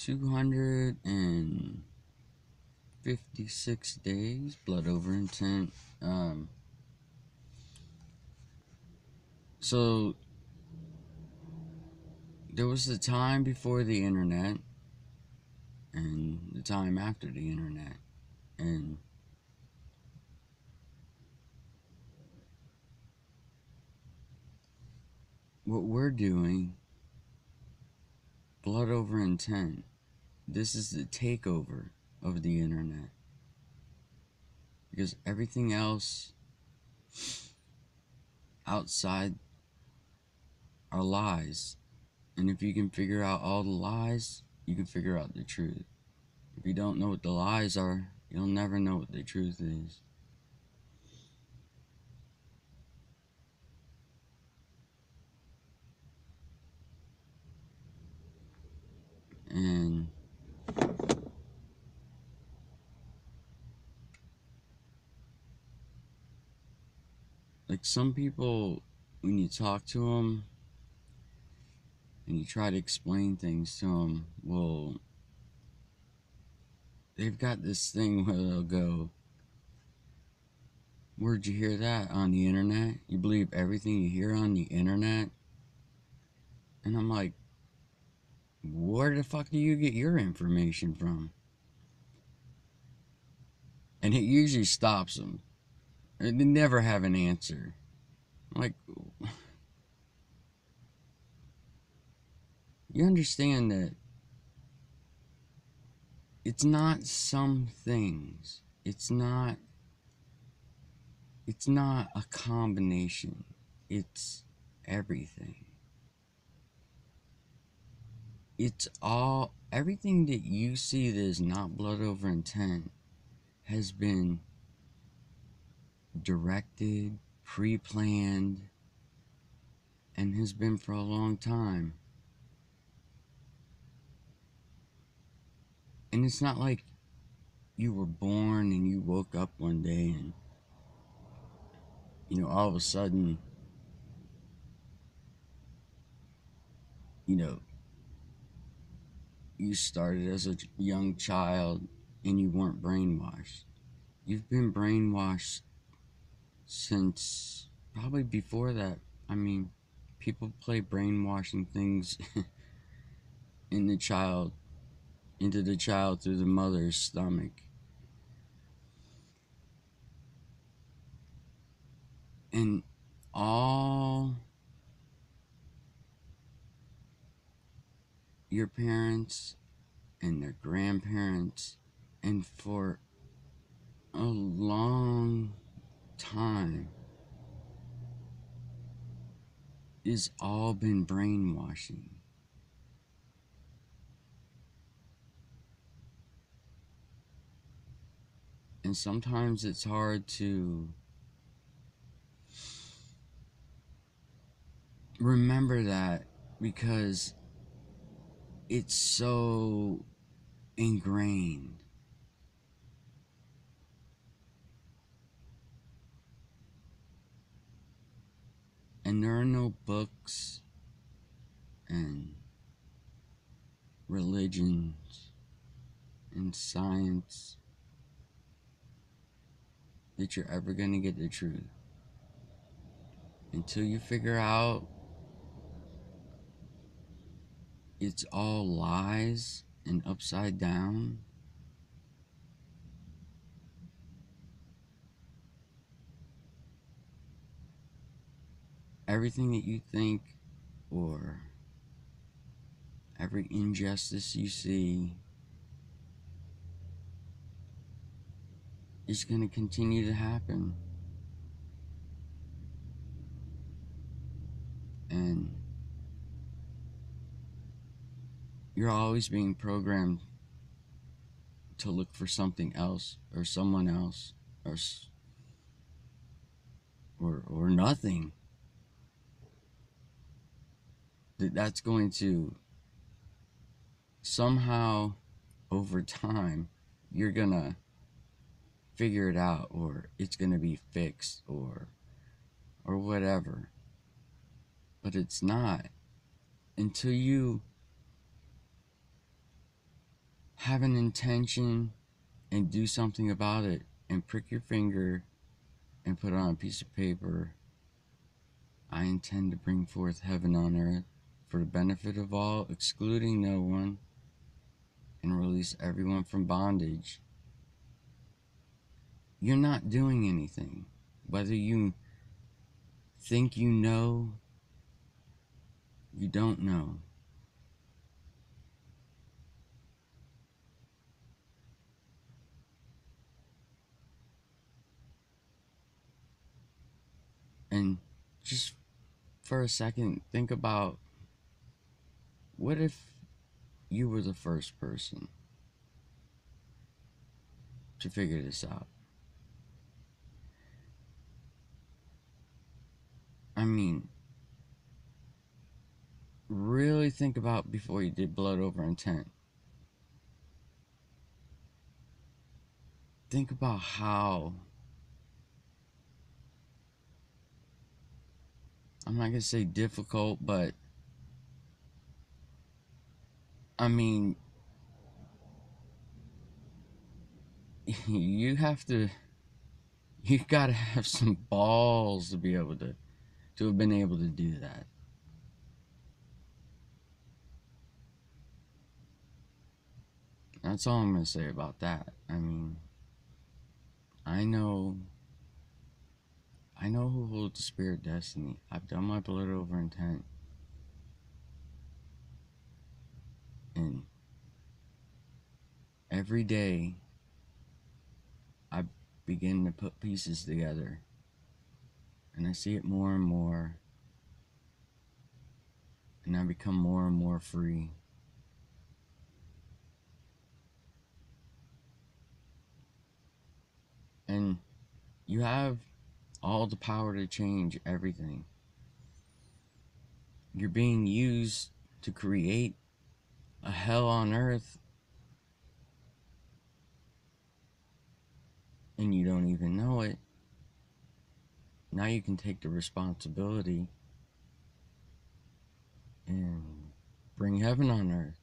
256 days, blood over intent. So there was the time before the internet and the time after the internet. And what we're doing, blood over intent, this is the takeover of the internet. Because everything else outside are lies. And if you can figure out all the lies, you can figure out the truth. If you don't know what the lies are, you'll never know what the truth is. And like some people, when you talk to them and you try to explain things to them, well, they've got this thing where they'll go, "Where'd you hear that? On the internet? You believe everything you hear on the internet?" And I'm like, where the fuck do you get your information from? And it usually stops them. They never have an answer. I'm like, you understand that it's not some things. It's not a combination. It's everything. It's all everything that you see that is not blood over intent has been directed, pre-planned, and has been for a long time. And it's not like you were born and you woke up one day and all of a sudden, you know, you started as a young child and you weren't brainwashed. You've been brainwashed since probably before that. I mean, people play brainwashing things in the child, into the child through the mother's stomach. And all your parents and their grandparents, and for a long time, is all been brainwashing. And sometimes it's hard to remember that because it's so ingrained. And there are no books and religions and science that you're ever going to get the truth. Until you figure out it's all lies and upside down, everything that you think or every injustice you see is going to continue to happen. And you're always being programmed to look for something else or someone else or nothing that's going to somehow over time you're gonna figure it out, or it's gonna be fixed, or whatever. But it's not until you have an intention and do something about it and prick your finger and put it on a piece of paper. I intend to bring forth heaven on earth for the benefit of all, excluding no one, and release everyone from bondage. You're not doing anything. Whether you think you know, you don't know. And just for a second, think about, what if you were the first person to figure this out? I mean, really think about before you did blood over intent. Think about how, I'm not going to say difficult, but I mean, you have to, you gotta have some balls to be able to have been able to do that. That's all I'm gonna say about that. I mean, I know, I know who holds the spirit destiny. I've done my blood over intent, and every day I begin to put pieces together, and I see it more and more, and I become more and more free. And you have all the power to change everything. You're being used to create a hell on earth, and you don't even know it. Now you can take the responsibility and bring heaven on earth.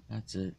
That's it.